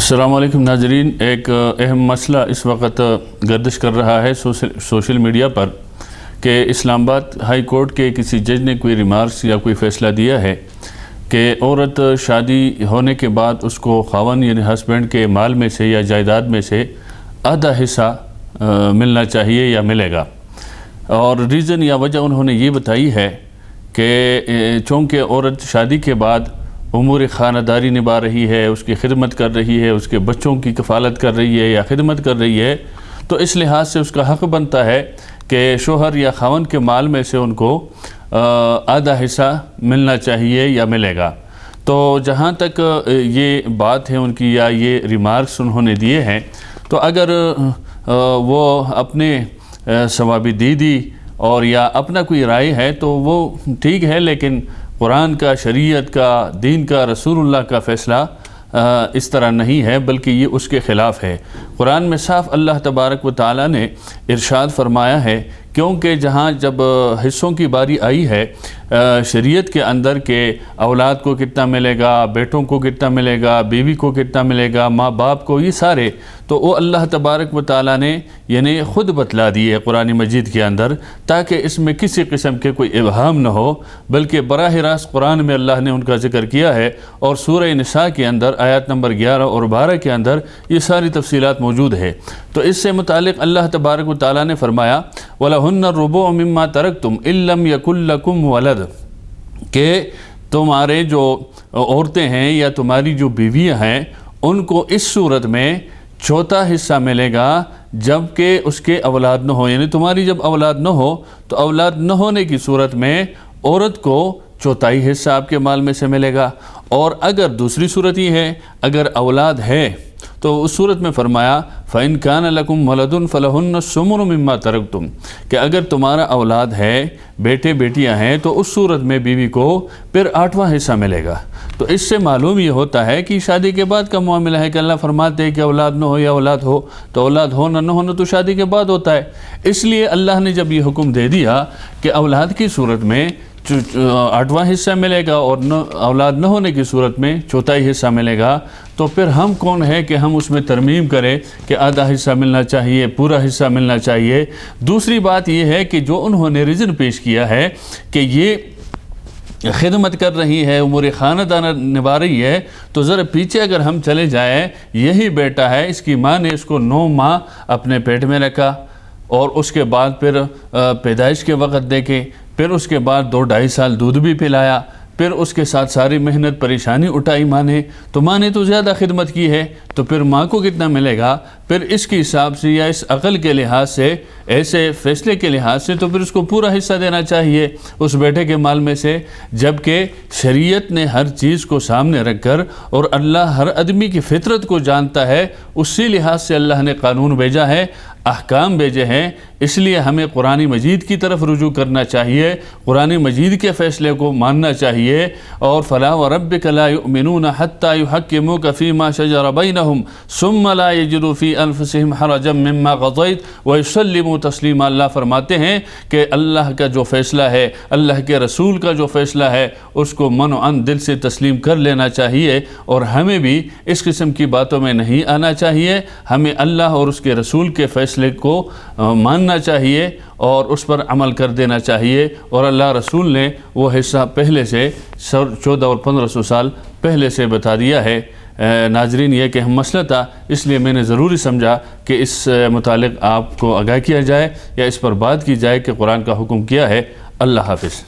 السلام علیکم ناظرین، ایک اہم مسئلہ اس وقت گردش کر رہا ہے سوشل میڈیا پر کہ اسلام آباد ہائی کورٹ کے کسی جج نے کوئی ریمارکس یا کوئی فیصلہ دیا ہے کہ عورت شادی ہونے کے بعد اس کو خاوند یعنی ہسبینڈ کے مال میں سے یا جائیداد میں سے آدھا حصہ ملنا چاہیے یا ملے گا، اور ریزن یا وجہ انہوں نے یہ بتائی ہے کہ چونکہ عورت شادی کے بعد امور خانہ داری نبھا رہی ہے، اس کی خدمت کر رہی ہے، اس کے بچوں کی کفالت کر رہی ہے یا خدمت کر رہی ہے، تو اس لحاظ سے اس کا حق بنتا ہے کہ شوہر یا خاوند کے مال میں سے ان کو آدھا حصہ ملنا چاہیے یا ملے گا۔ تو جہاں تک یہ بات ہے ان کی یا یہ ریمارکس انہوں نے دیے ہیں، تو اگر وہ اپنے ثوابی دیدی اور یا اپنا کوئی رائے ہے تو وہ ٹھیک ہے، لیکن قرآن کا، شریعت کا، دین کا، رسول اللہ کا فیصلہ اس طرح نہیں ہے، بلکہ یہ اس کے خلاف ہے۔ قرآن میں صاف اللہ تبارک و تعالیٰ نے ارشاد فرمایا ہے، کیونکہ جہاں جب حصوں کی باری آئی ہے شریعت کے اندر کہ اولاد کو کتنا ملے گا، بیٹوں کو کتنا ملے گا، بیوی کو کتنا ملے گا، ماں باپ کو، یہ سارے تو وہ اللہ تبارک و تعالیٰ نے یعنی خود بتلا دیے قرآن مجید کے اندر، تاکہ اس میں کسی قسم کے کوئی ابہام نہ ہو، بلکہ براہ راست قرآن میں اللہ نے ان کا ذکر کیا ہے، اور سورہ نساء کے اندر آیات نمبر 11 اور 12 کے اندر یہ ساری تفصیلات موجود ہے۔ تو اس سے متعلق اللہ تبارک و تعالیٰ نے فرمایا وَلَهُنَّ الرُّبُعُ مِمَّا تَرَكْتُمْ إِن لَّمْ يَكُن لَّكُمْ وَلَدٌ، کہ تمہارے جو عورتیں ہیں یا تمہاری جو بیویاں ہیں ان کو اس صورت میں چوتھا حصہ ملے گا جبکہ اس کے اولاد نہ ہو، یعنی تمہاری جب اولاد نہ ہو تو اولاد نہ ہونے کی صورت میں عورت کو چوتھائی حصہ آپ کے مال میں سے ملے گا، اور اگر دوسری صورت یہ ہے اگر اولاد ہے تو اس صورت میں فرمایا فَإِن كَانَ لَكُمْ وَلَدٌ فَلَهُنَّ الثُّمُنُ مِمَّا تَرَكْتُمْ، کہ اگر تمہارا اولاد ہے، بیٹے بیٹیاں ہیں، تو اس صورت میں بیوی کو پھر 8واں حصہ ملے گا۔ تو اس سے معلوم یہ ہوتا ہے کہ شادی کے بعد کا معاملہ ہے کہ اللہ فرماتے ہیں کہ اولاد نہ ہو یا اولاد ہو، تو اولاد ہونا نہ ہونا تو شادی کے بعد ہوتا ہے۔ اس لیے اللہ نے جب یہ حکم دے دیا کہ اولاد کی صورت میں 8واں حصہ ملے گا اور اولاد نہ ہونے کی صورت میں چوتھائی حصہ ملے گا، تو پھر ہم کون ہے کہ ہم اس میں ترمیم کریں کہ آدھا حصہ ملنا چاہیے، پورا حصہ ملنا چاہیے۔ دوسری بات یہ ہے کہ جو انہوں نے ریزن پیش کیا ہے کہ یہ خدمت کر رہی ہے، امور خانہ دانہ نبھا رہی ہے، تو ذرا پیچھے اگر ہم چلے جائیں، یہی بیٹا ہے، اس کی ماں نے اس کو 9 ماہ اپنے پیٹ میں رکھا، اور اس کے بعد پھر پیدائش کے وقت دیکھیں، پھر اس کے بعد 2-2.5 سال دودھ بھی پلایا، پھر اس کے ساتھ ساری محنت پریشانی اٹھائی ماں نے، تو ماں نے تو زیادہ خدمت کی ہے، تو پھر ماں کو کتنا ملے گا؟ پھر اس کے حساب سے یا اس عقل کے لحاظ سے، ایسے فیصلے کے لحاظ سے، تو پھر اس کو پورا حصہ دینا چاہیے اس بیٹے کے مال میں سے، جبکہ شریعت نے ہر چیز کو سامنے رکھ کر اور اللہ ہر آدمی کی فطرت کو جانتا ہے، اسی لحاظ سے اللہ نے قانون بھیجا ہے، احکام بھیجے ہیں۔ اس لیے ہمیں قرآن مجید کی طرف رجوع کرنا چاہیے، قرآن مجید کے فیصلے کو ماننا چاہیے، اور فَلَا وَرَبِّكَ لَا يُؤْمِنُونَ حَتَّى يُحَكِّمُوكَ فِي مَا شَجَرَ بَيْنَهُمْ ثُمَّ لَا يَجِدُوا فِي أَنفُسِهِمْ حَرَجًا مِّمَّا قَضَيْتَ وَيُسَلِّمُوا تَسْلِيمًا۔ اللہ فرماتے ہیں کہ اللہ کا جو فیصلہ ہے، اللہ کے رسول کا جو فیصلہ ہے، اس کو من و عن دل سے تسلیم کر لینا چاہیے، اور ہمیں بھی اس قسم کی باتوں میں نہیں آنا چاہیے۔ ہمیں اللہ اور اس کے رسول کے فیصلے کو ماننا چاہیے اور اس پر عمل کر دینا چاہیے، اور اللہ رسول نے وہ حصہ پہلے سے 14 اور 1500 سال پہلے سے بتا دیا ہے۔ ناظرین، یہ کہ ہم مسئلہ تھا، اس لیے میں نے ضروری سمجھا کہ اس متعلق آپ کو آگاہ کیا جائے یا اس پر بات کی جائے کہ قرآن کا حکم کیا ہے۔ اللہ حافظ۔